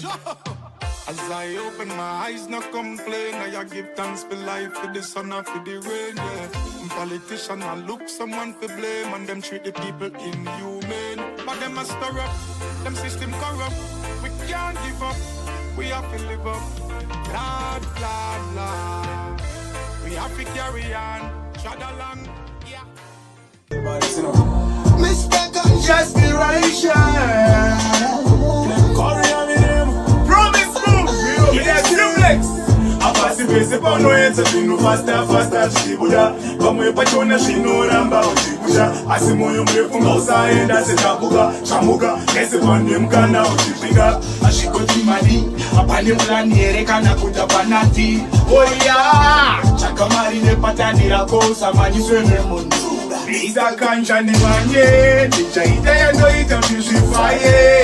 As I open my eyes, no complain. I give thanks for life, for the sun and for the rain, yeah. Politician, I look someone to blame, and them treat the people inhumane. But them a stir up, them system corrupt. We can't give up, we have to live up. Blah, blah, blah. We have to carry on, trot along, yeah. Mr. Congestion. Promise move, yeah, simplex. Apasi pese pano yenza vinu faster zvichibuda vamwe pachona zvinoramba uchipusha asi moyo murefu ngausaenda sechabuka chamuka ngese pane mukana uchisvika Ashikoti mali apane mulani here kana kuta panati oya chakamari nepatani rako samanyiswe nemunhu izakanja nevanye ndichaita yandoita zvizvifaye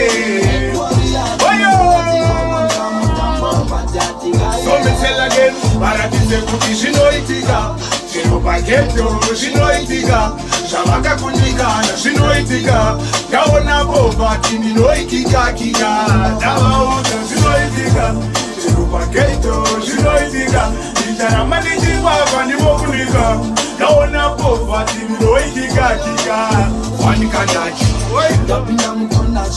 sometselageni varatidze kuti zvinoitika chero pageto zvinoitika zvavakakundikana zvinoitika ndaonapo vati ndinoikikakika ndavaudza zvinoitika chero pageto zvinoitika ndicharamba ndichivava ndimokunika ndaonapo vati ndinoikikakika wanikadachi ndapinda mukona